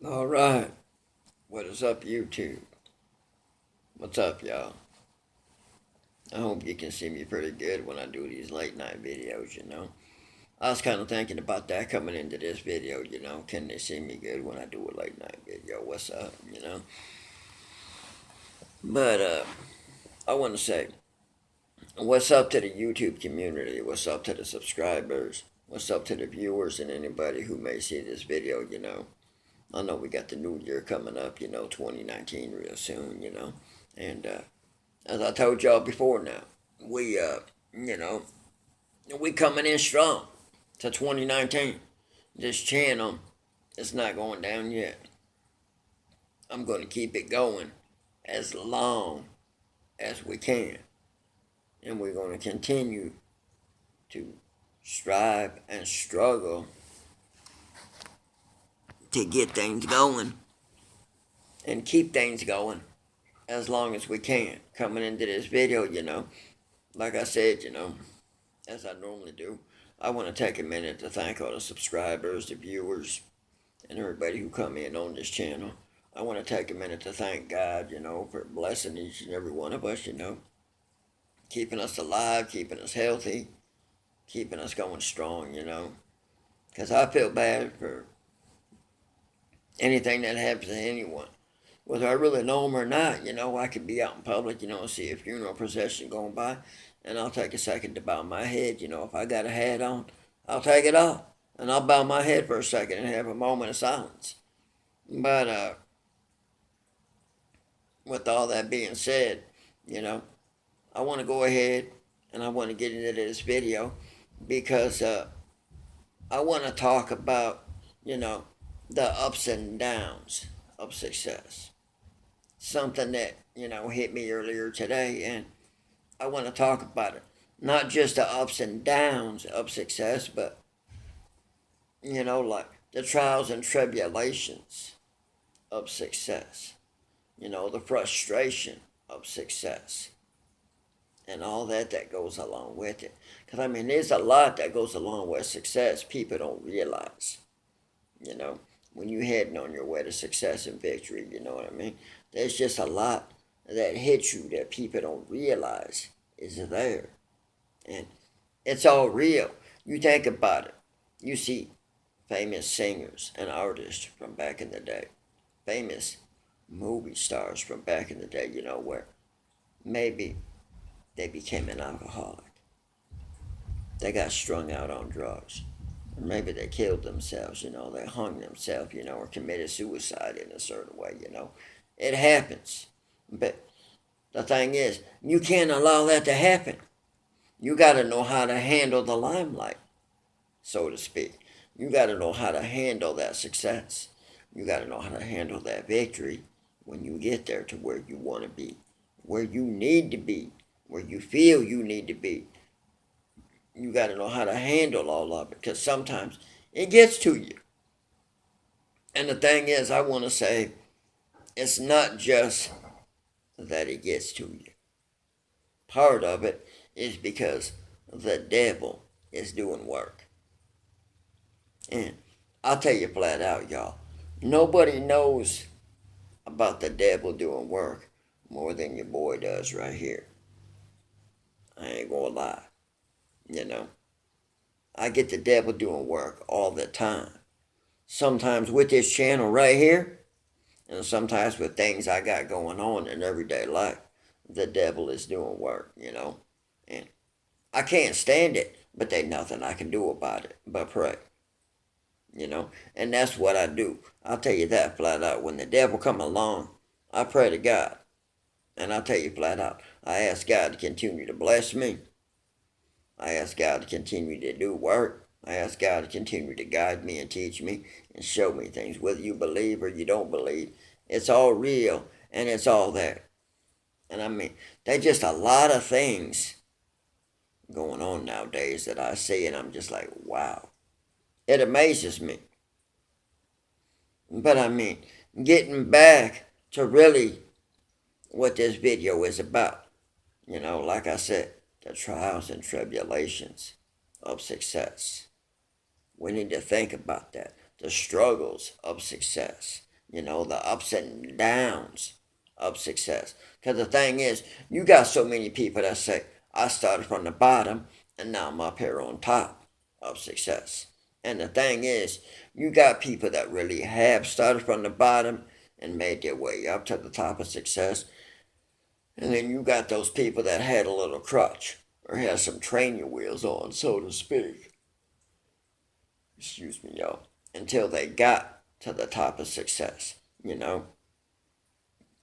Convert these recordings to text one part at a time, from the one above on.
All right. What is up, YouTube? What's up, y'all? I hope you can see me pretty good when I do these late night videos. I was kind of thinking about that coming into this video. Can they see me good when I do a late night video? What's up? But I want to say, what's up to the YouTube community? What's up to the subscribers? What's up to the viewers and anybody who may see this video? I know we got the new year coming up, 2019 real soon. And as I told y'all before now, you know, we coming in strong to 2019. This channel is not going down yet. I'm going to keep it going as long as we can. And we're going to continue to strive and struggle to get things going and keep things going as long as we can. Coming into this video, like I said, as I normally do, I want to take a minute to thank all the subscribers, the viewers, and everybody who come in on this channel. I want to take a minute to thank God, for blessing each and every one of us, keeping us alive, keeping us healthy, keeping us going strong. Because I feel bad for anything that happens to anyone. Whether I really know them or not, I could be out in public, see a funeral procession going by, and I'll take a second to bow my head. If I got a hat on, I'll take it off, and I'll bow my head for a second and have a moment of silence. But with all that being said, I want to go ahead and I want to get into this video because I want to talk about, the ups and downs of success. Something that, hit me earlier today, and I want to talk about it. Not just the ups and downs of success, but, like the trials and tribulations of success, the frustration of success, and all that goes along with it. Because, there's a lot that goes along with success people don't realize, you know, when you're heading on your way to success and victory, you know what I mean? There's just a lot that hits you that people don't realize is there. And it's all real. You think about it. You see famous singers and artists from back in the day, famous movie stars from back in the day, where maybe they became an alcoholic. They got strung out on drugs. Or maybe they killed themselves, they hung themselves, or committed suicide in a certain way. It happens. But the thing is, you can't allow that to happen. You got to know how to handle the limelight, so to speak. You got to know how to handle that success. You got to know how to handle that victory when you get there to where you want to be, where you need to be, where you feel you need to be. You got to know how to handle all of it because sometimes it gets to you. And the thing is, I want to say, it's not just that it gets to you. Part of it is because the devil is doing work. And I'll tell you flat out, y'all, nobody knows about the devil doing work more than your boy does right here. I ain't gonna lie. I get the devil doing work all the time. Sometimes with this channel right here, and sometimes with things I got going on in everyday life, the devil is doing work. And I can't stand it, but there's nothing I can do about it but pray. And that's what I do. I'll tell you that flat out. When the devil come along, I pray to God. And I'll tell you flat out, I ask God to continue to bless me. I ask God to continue to do work. I ask God to continue to guide me and teach me and show me things. Whether you believe or you don't believe, it's all real and it's all there. And there's just a lot of things going on nowadays that I see and I'm just like, wow. It amazes me. But getting back to really what this video is about, like I said, the trials and tribulations of success. We need to think about that. The struggles of success. You know, the ups and downs of success. Because the thing is, you got so many people that say, I started from the bottom and now I'm up here on top of success. And the thing is, you got people that really have started from the bottom and made their way up to the top of success. And then you got those people that had a little crutch or had some training wheels on, so to speak. Excuse me, y'all. Until they got to the top of success, you know?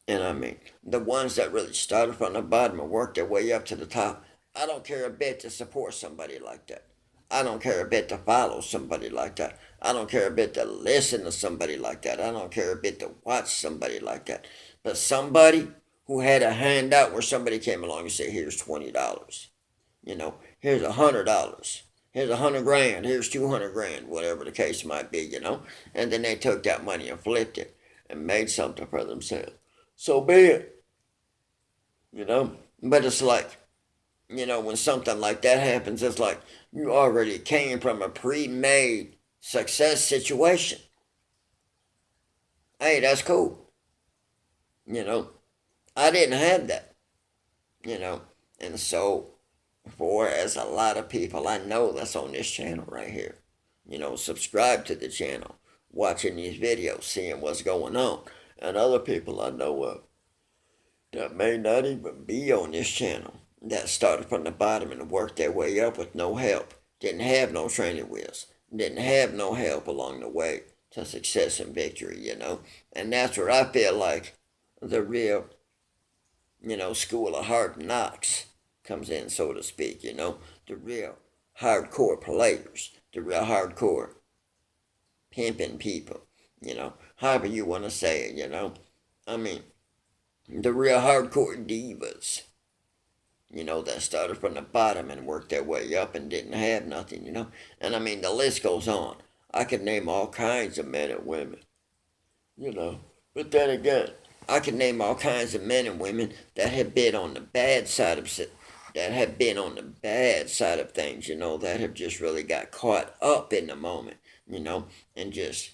And I mean, the ones that really started from the bottom and worked their way up to the top, I don't care a bit to support somebody like that. I don't care a bit to follow somebody like that. I don't care a bit to listen to somebody like that. I don't care a bit to watch somebody like that. But somebody who had a handout where somebody came along and said, here's $20. You know, here's $100. Here's 100 grand. Here's 200 grand, whatever the case might be, you know. And then they took that money and flipped it and made something for themselves. So be it, you know. But it's like, you know, when something like that happens, it's like you already came from a pre-made success situation. Hey, that's cool. You know, I didn't have that, you know. And so, for as a lot of people I know that's on this channel right here, you know, subscribe to the channel, watching these videos, seeing what's going on. And other people I know of that may not even be on this channel, that started from the bottom and worked their way up with no help, didn't have no training wheels, didn't have no help along the way to success and victory, you know. And that's where I feel like the real, you know, school of hard knocks comes in, so to speak, you know. The real hardcore players, the real hardcore pimping people, you know, however you want to say it, you know. I mean, the real hardcore divas, you know, that started from the bottom and worked their way up and didn't have nothing, you know. And I mean, the list goes on. I could name all kinds of men and women, you know. But then again, I could name all kinds of men and women that have been on the bad side of things, you know, that have just really got caught up in the moment, you know, and just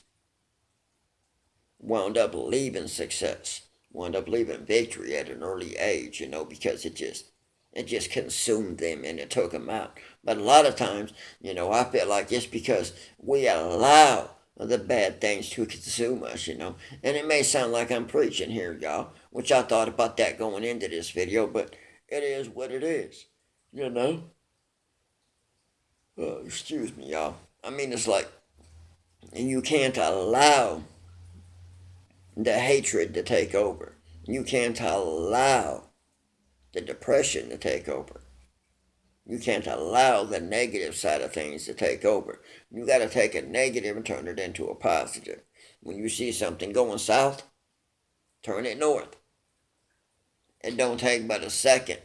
wound up leaving success, wound up leaving victory at an early age, you know, because it just consumed them and it took them out. But a lot of times, you know, I feel like it's because we allow the bad things to consume us, you know. And it may sound like I'm preaching here, y'all, which I thought about that going into this video, but it is what it is, you know. Excuse me, y'all. I mean, it's like you can't allow the hatred to take over. You can't allow the depression to take over. You can't allow the negative side of things to take over. You got to take a negative and turn it into a positive. When you see something going south, turn it north. It don't take but a second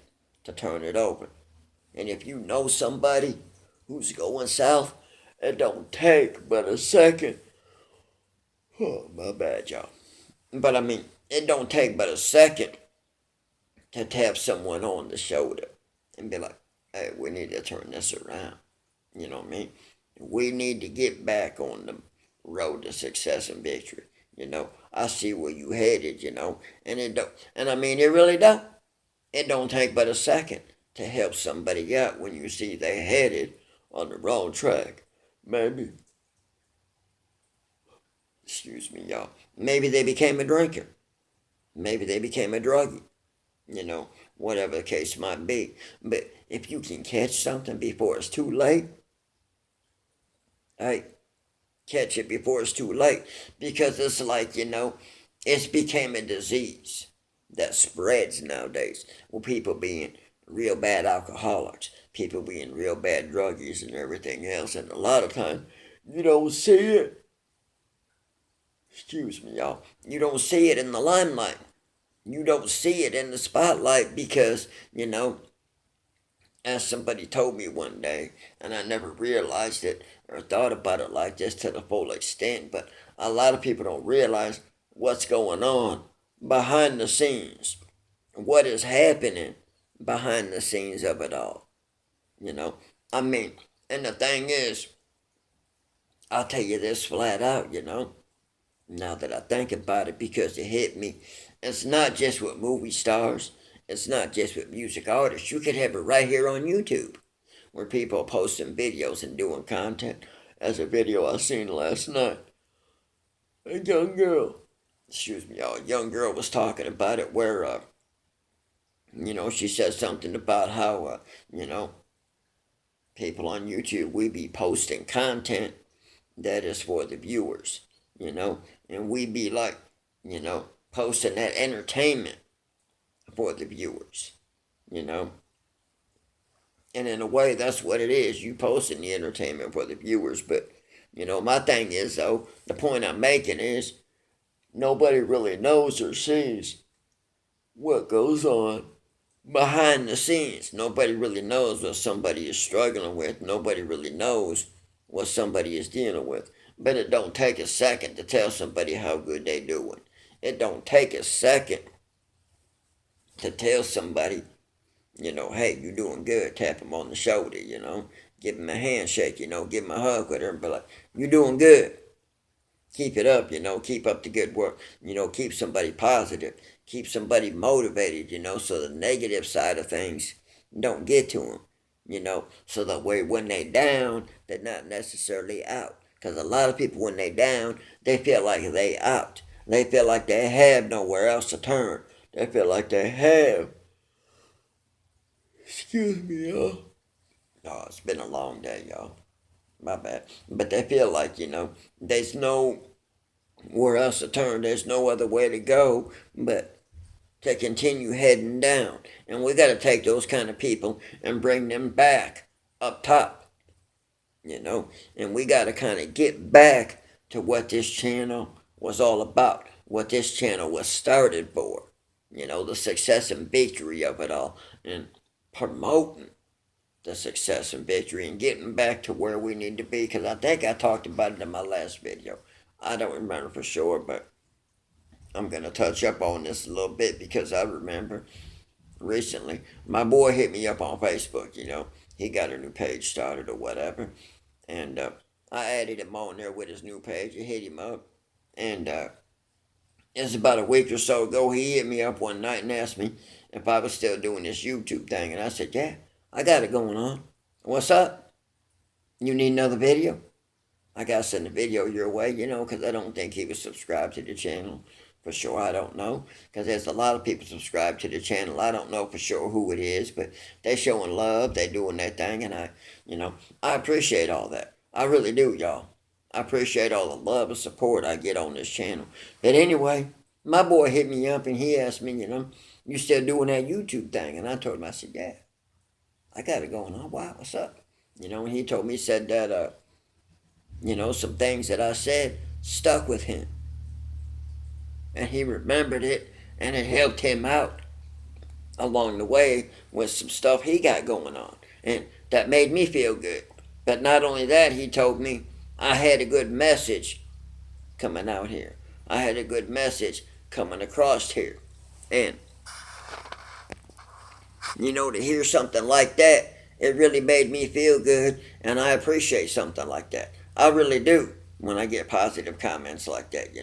to turn it over. And if you know somebody who's going south, it don't take but a second. Oh, my bad, y'all. But I mean, it don't take but a second to tap someone on the shoulder and be like, hey, we need to turn this around. You know what I mean? We need to get back on the road to success and victory. You know, I see where you headed, you know, and it don't, and I mean, it really don't. It don't take but a second to help somebody out when you see they headed on the wrong track. Maybe, excuse me, y'all, maybe they became a drinker. Maybe they became a druggie. You know, whatever the case might be. But if you can catch something before it's too late, hey, catch it before it's too late. Because it's like, you know, it's became a disease that spreads nowadays. With people being real bad alcoholics, people being real bad druggies and everything else. And a lot of times, you don't see it. Excuse me, y'all. You don't see it in the limelight. You don't see it in the spotlight because, you know, as somebody told me one day, and I never realized it or thought about it like this to the full extent, but a lot of people don't realize what's going on behind the scenes, what is happening behind the scenes of it all, you know. I mean, and the thing is, I'll tell you this flat out, you know, Now that I think about it, because it hit me. It's not just with movie stars. It's not just with music artists. You could have it right here on YouTube, where people are posting videos and doing content. As a video I seen last night, a young girl, excuse me, a young girl was talking about it where, she said something about how, people on YouTube, we be posting content that is for the viewers, and we be like, posting that entertainment for the viewers, you know. And in a way, that's what it is. You posting the entertainment for the viewers. But, my thing is, though, the point I'm making is nobody really knows or sees what goes on behind the scenes. Nobody really knows what somebody is struggling with. Nobody really knows what somebody is dealing with. But it don't take a second to tell somebody how good they doing. It don't take a second to tell somebody, hey, you doing good. Tap them on the shoulder, give them a handshake, give them a hug with her and be like, you doing good. Keep it up, keep up the good work, keep somebody positive, keep somebody motivated, so the negative side of things don't get to them, so that way when they down, they're not necessarily out. Because a lot of people, when they down, they feel like they out. They feel like they have nowhere else to turn. They feel like they have, excuse me, y'all. Oh, it's been a long day, y'all. My bad. But they feel like, there's nowhere else to turn. There's no other way to go but to continue heading down. And we got to take those kind of people and bring them back up top, And we got to kind of get back to what this channel was all about, what this channel was started for. The success and victory of it all, and promoting the success and victory and getting back to where we need to be. Because I think I talked about it in my last video. I don't remember for sure, but I'm going to touch up on this a little bit because I remember recently my boy hit me up on Facebook. He got a new page started or whatever. And I added him on there with his new page. I hit him up. And it's about a week or so ago, he hit me up one night and asked me if I was still doing this YouTube thing. And I said, yeah, I got it going on. What's up? You need another video? I got to send a video your way, because I don't think he was subscribed to the channel. For sure, I don't know. Because there's a lot of people subscribed to the channel. I don't know for sure who it is, but they showing love. They doing their thing. And I appreciate all that. I really do, y'all. I appreciate all the love and support I get on this channel. But anyway, my boy hit me up and he asked me, you still doing that YouTube thing? And I told him, I said, yeah, I got it going on. Wow, what's up? And he told me, said that, some things that I said stuck with him. And he remembered it and it helped him out along the way with some stuff he got going on. And that made me feel good. But not only that, he told me I had a good message coming out here. I had a good message coming across here. And, to hear something like that, it really made me feel good. And I appreciate something like that. I really do when I get positive comments like that,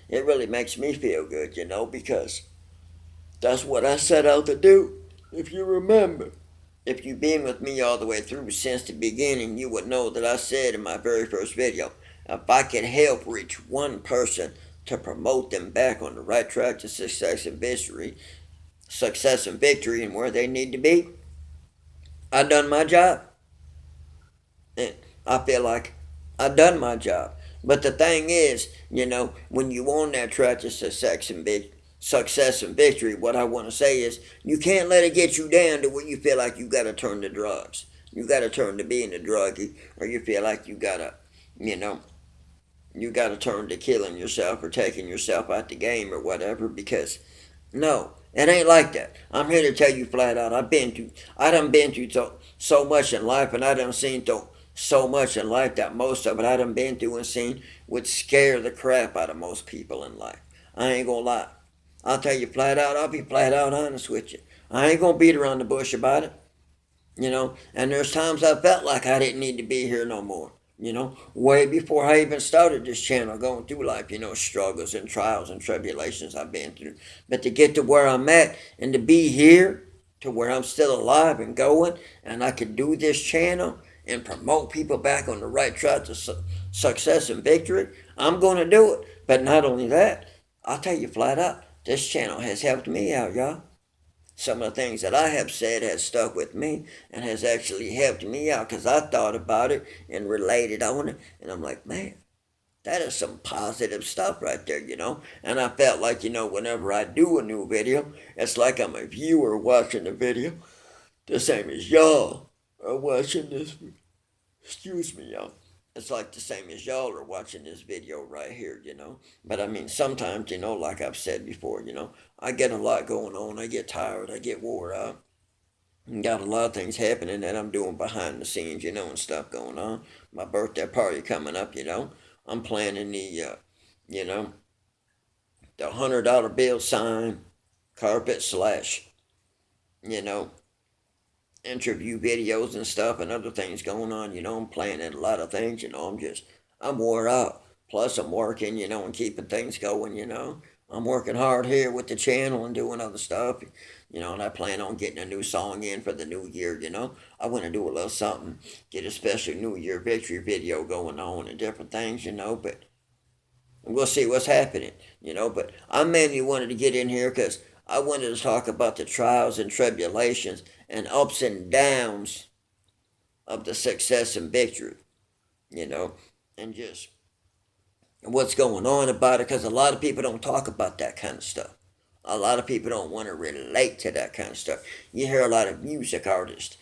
It really makes me feel good, because that's what I set out to do. If you remember. If you've been with me all the way through since the beginning, you would know that I said in my very first video, if I could help reach one person to promote them back on the right track to success and victory and where they need to be, I done my job. And I feel like I done my job. But the thing is, when you on that track to success and victory, what I want to say is you can't let it get you down to where you feel like you got to turn to drugs. You got to turn to being a druggie, or you feel like you got to, you got to turn to killing yourself or taking yourself out the game or whatever, because no, it ain't like that. I'm here to tell you flat out, I done been through so much in life, and I done seen so much in life that most of it I done been through and seen would scare the crap out of most people in life. I ain't gonna lie. I'll tell you flat out, I'll be flat out honest with you. I ain't gonna beat around the bush about it. And there's times I felt like I didn't need to be here no more. You know, way before I even started this channel, going through life, struggles and trials and tribulations I've been through. But to get to where I'm at and to be here, to where I'm still alive and going, and I can do this channel and promote people back on the right track to success and victory, I'm going to do it. But not only that, I'll tell you flat out, this channel has helped me out, y'all. Some of the things that I have said has stuck with me and has actually helped me out because I thought about it and related on it. And I'm like, man, that is some positive stuff right there, And I felt like, whenever I do a new video, it's like I'm a viewer watching the video, the same as y'all are watching this. Excuse me, y'all. It's like the same as y'all are watching this video right here. But I mean, sometimes, like I've said before, I get a lot going on. I get tired. I get wore out. And got a lot of things happening that I'm doing behind the scenes, and stuff going on. My birthday party coming up. I'm planning you know, the $100 bill sign, carpet slash, you know, interview videos and stuff and other things going on. I'm planning a lot of things. I'm wore out. Plus, I'm working, and keeping things going. I'm working hard here with the channel and doing other stuff, and I plan on getting a new song in for the new year. I want to do a little something, get a special New Year victory video going on and different things. But we'll see what's happening, But I mainly wanted to get in here because I wanted to talk about the trials and tribulations and ups and downs of the success and victory, and just what's going on about it because a lot of people don't talk about that kind of stuff. A lot of people don't want to relate to that kind of stuff. You hear a lot of music artists,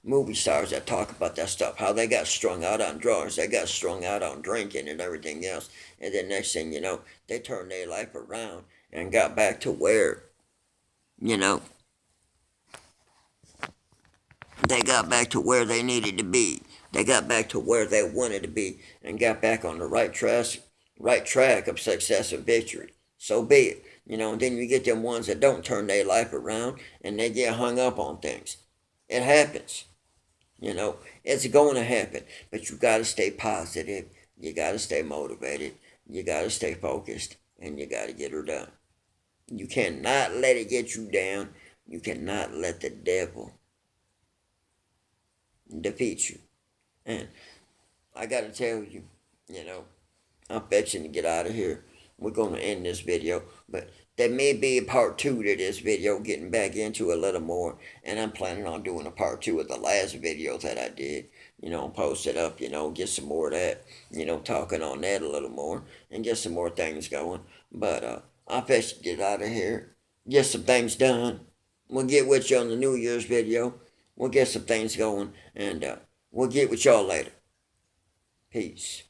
movie stars that talk about that stuff, how they got strung out on drugs, they got strung out on drinking and everything else. And then next thing you know, they turned their life around and got back to where, you know, they got back to where they needed to be. They got back to where they wanted to be and got back on the right track of success and victory. So be it. And then you get them ones that don't turn their life around and they get hung up on things. It happens. It's going to happen. But you got to stay positive. You got to stay motivated. You got to stay focused. And you got to get her done. You cannot let it get you down. You cannot let the devil defeat you. And I got to tell you, I'm fetching to get out of here. We're going to end this video. But there may be a part 2 to this video, getting back into a little more. And I'm planning on doing a part 2 of the last video that I did. Post it up, get some more of that. Talking on that a little more. And get some more things going. But I'm fetching to get out of here. Get some things done. We'll get with you on the New Year's video. We'll get some things going. And we'll get with y'all later. Peace.